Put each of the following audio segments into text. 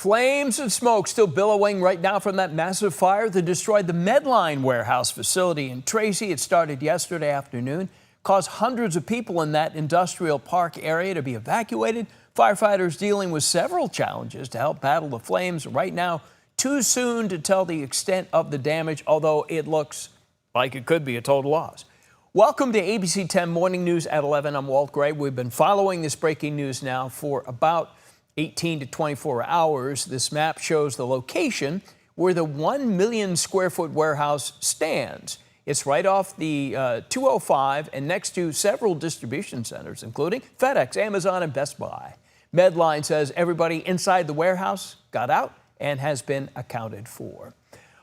Flames and smoke still billowing right now from that massive fire that destroyed the Medline warehouse facility in Tracy. It started yesterday afternoon, caused hundreds of people in that industrial park area to be evacuated. Firefighters dealing with several challenges to help battle the flames. Right now, too soon to tell the extent of the damage, although it looks like it could be a total loss. Welcome to ABC 10 Morning News at 11. I'm Walt Gray. We've been following this breaking news now for about 18 to 24 hours. This map shows the location where the 1 million square foot warehouse stands. It's right off the 205 and next to several distribution centers, including FedEx, Amazon, and Best Buy. Medline says everybody inside the warehouse got out and has been accounted for.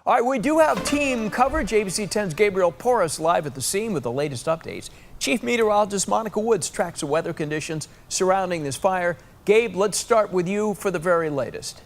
All right, we do have team coverage. ABC 10's Gabriel Porras live at the scene with the latest updates. Chief Meteorologist Monica Woods tracks the weather conditions surrounding this fire. Gabe, let's start with you for the very latest.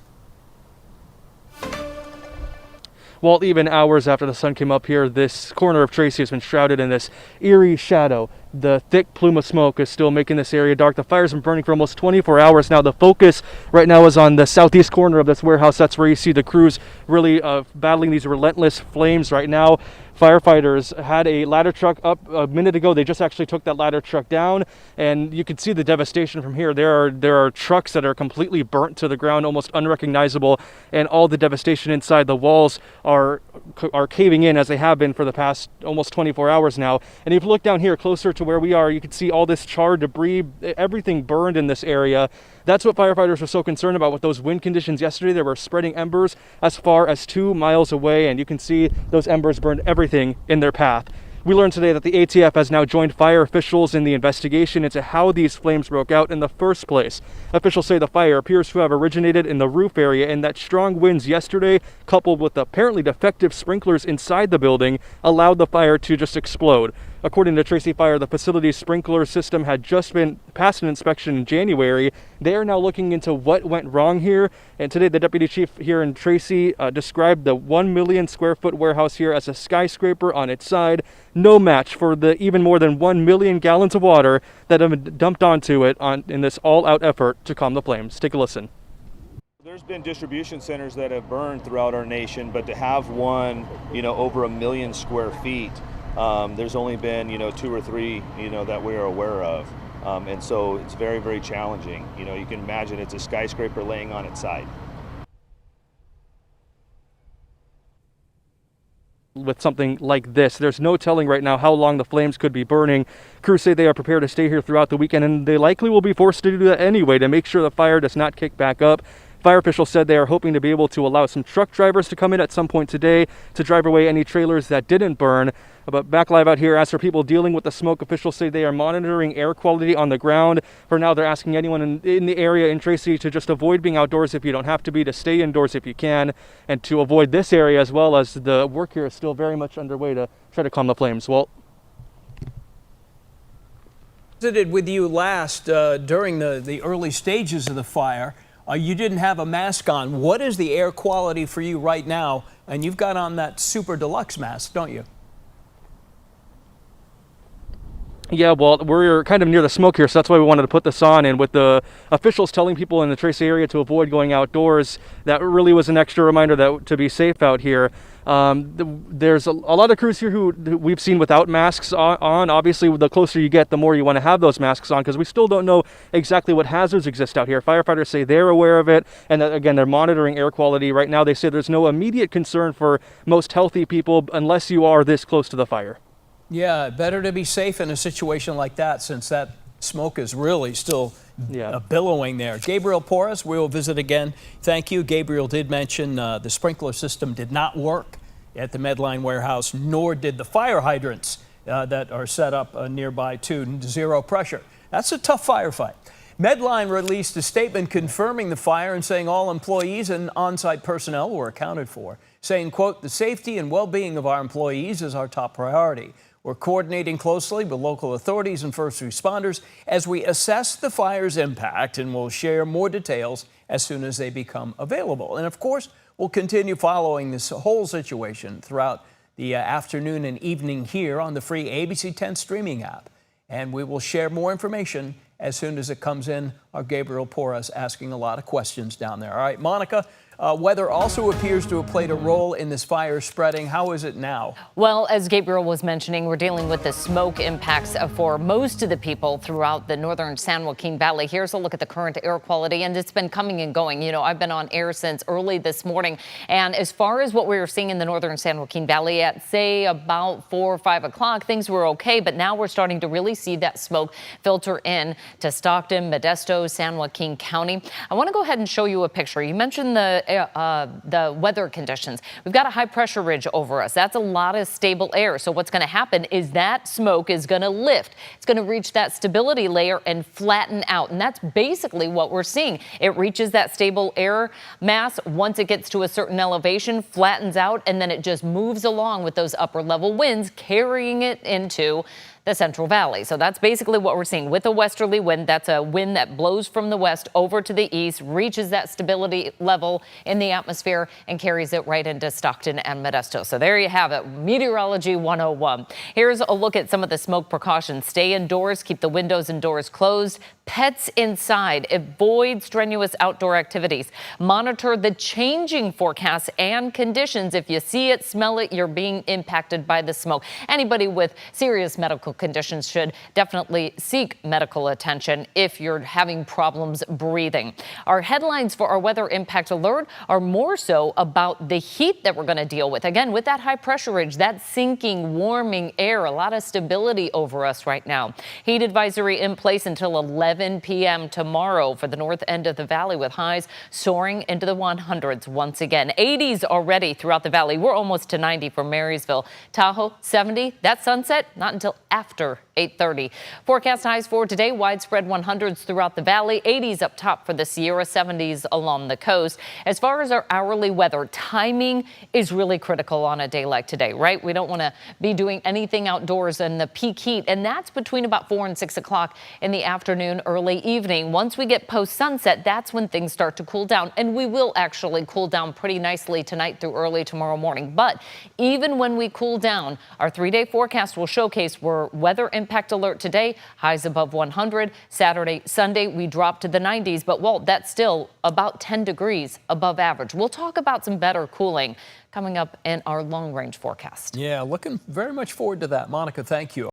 Well, even hours after the sun came up here, this corner of Tracy has been shrouded in this eerie shadow. The thick plume of smoke is still making this area dark. The fire's been burning for almost 24 hours now. The focus right now is on the southeast corner of this warehouse. That's where you see the crews really battling these relentless flames right now. Firefighters had a ladder truck up a minute ago. They just actually took that ladder truck down, and you can see the devastation from here. There are trucks that are completely burnt to the ground, almost unrecognizable, and all the devastation inside. The walls are caving in, as they have been for the past almost 24 hours now. And if you look down here closer to where we are, you can see all this charred debris, everything burned in this area. That's what firefighters were so concerned about with those wind conditions yesterday. They were spreading embers as far as 2 miles away, and you can see those embers burned everything in their path. We learned today that the ATF has now joined fire officials in the investigation into how these flames broke out in the first place. Officials say the fire appears to have originated in the roof area, and that strong winds yesterday, coupled with apparently defective sprinklers inside the building, allowed the fire to just explode. According to Tracy Fire, the facility's sprinkler system had just been passed an inspection in January. They are now looking into what went wrong here. And today, the deputy chief here in Tracy described the 1 million square foot warehouse here as a skyscraper on its side. No match for the even more than 1 million gallons of water that have been dumped onto it in this all-out effort to calm the flames. Take a listen. There's been distribution centers that have burned throughout our nation, but to have one, over 1 million square feet, there's only been, 2 or 3, that we are aware of. And so it's very, very challenging. You can imagine it's a skyscraper laying on its side. With something like this, there's no telling right now how long the flames could be burning. Crews say they are prepared to stay here throughout the weekend, and they likely will be forced to do that anyway to make sure the fire does not kick back up. Fire officials said they are hoping to be able to allow some truck drivers to come in at some point today to drive away any trailers that didn't burn. But back live out here, as for people dealing with the smoke, officials say they are monitoring air quality on the ground. For now, they're asking anyone in the area in Tracy to just avoid being outdoors if you don't have to be, to stay indoors if you can, and to avoid this area as well, as the work here is still very much underway to try to calm the flames. Walt? Visited with you last during the early stages of the fire. You didn't have a mask on. What is the air quality for you right now? And you've got on that super deluxe mask, don't you? Yeah, well, we're kind of near the smoke here, so that's why we wanted to put this on. And with the officials telling people in the Tracy area to avoid going outdoors, that really was an extra reminder that to be safe out here. There's a lot of crews here who we've seen without masks on. Obviously, the closer you get, the more you want to have those masks on, because we still don't know exactly what hazards exist out here. Firefighters say they're aware of it, and that, again, they're monitoring air quality. Right now, they say there's no immediate concern for most healthy people unless you are this close to the fire. Yeah, better to be safe in a situation like that, since that smoke is really still billowing there. Gabriel Porras, we will visit again. Thank you. Gabriel did mention the sprinkler system did not work at the Medline warehouse, nor did the fire hydrants that are set up nearby to zero pressure. That's a tough firefight. Medline released a statement confirming the fire and saying all employees and on-site personnel were accounted for, saying, quote, "The safety and well-being of our employees is our top priority. We're coordinating closely with local authorities and first responders as we assess the fire's impact, and we'll share more details as soon as they become available." And of course, we'll continue following this whole situation throughout the afternoon and evening here on the free ABC 10 streaming app. And we will share more information as soon as it comes in. Our Gabriel Porras asking a lot of questions down there. All right, Monica, weather also appears to have played a role in this fire spreading. How is it now? Well, as Gabriel was mentioning, we're dealing with the smoke impacts for most of the people throughout the Northern San Joaquin Valley. Here's a look at the current air quality, and it's been coming and going. You know, I've been on air since early this morning, and as far as what we were seeing in the Northern San Joaquin Valley at, say, about 4 or 5 o'clock, things were okay, but now we're starting to really see that smoke filter in to Stockton, Modesto, San Joaquin County. I want to go ahead and show you a picture. You mentioned the weather conditions. We've got a high pressure ridge over us. That's a lot of stable air. So what's going to happen is that smoke is going to lift. It's going to reach that stability layer and flatten out. And that's basically what we're seeing. It reaches that stable air mass. Once it gets to a certain elevation, flattens out, and then it just moves along with those upper level winds, carrying it into the Central Valley. So that's basically what we're seeing with a westerly wind. That's a wind that blows from the west over to the east, reaches that stability level in the atmosphere and carries it right into Stockton and Modesto. So there you have it, Meteorology 101. Here's a look at some of the smoke precautions. Stay indoors, keep the windows and doors closed. Pets inside, avoid strenuous outdoor activities. Monitor the changing forecasts and conditions. If you see it, smell it, you're being impacted by the smoke. Anybody with serious medical conditions should definitely seek medical attention if you're having problems breathing. Our headlines for our weather impact alert are more so about the heat that we're going to deal with. Again, with that high pressure ridge, that sinking, warming air, a lot of stability over us right now. Heat advisory in place until 11 p.m. tomorrow for the north end of the valley, with highs soaring into the 100s once again. 80s already throughout the valley. We're almost to 90 for Marysville. Tahoe, 70. That sunset, not until after 8:30. Forecast highs for today, widespread 100s throughout the valley, 80s up top for the Sierra, 70s along the coast. As far as our hourly weather, timing is really critical on a day like today, right? We don't want to be doing anything outdoors in the peak heat, and that's between about 4 and 6 o'clock in the afternoon, early evening. Once we get post sunset, that's when things start to cool down, and we will actually cool down pretty nicely tonight through early tomorrow morning. But even when we cool down, our 3-day forecast will showcase where weather impact alert today, highs above 100. Saturday, Sunday, we drop to the 90s, but Walt, that's still about 10 degrees above average. We'll talk about some better cooling coming up in our long range forecast. Yeah, looking very much forward to that. Monica, thank you.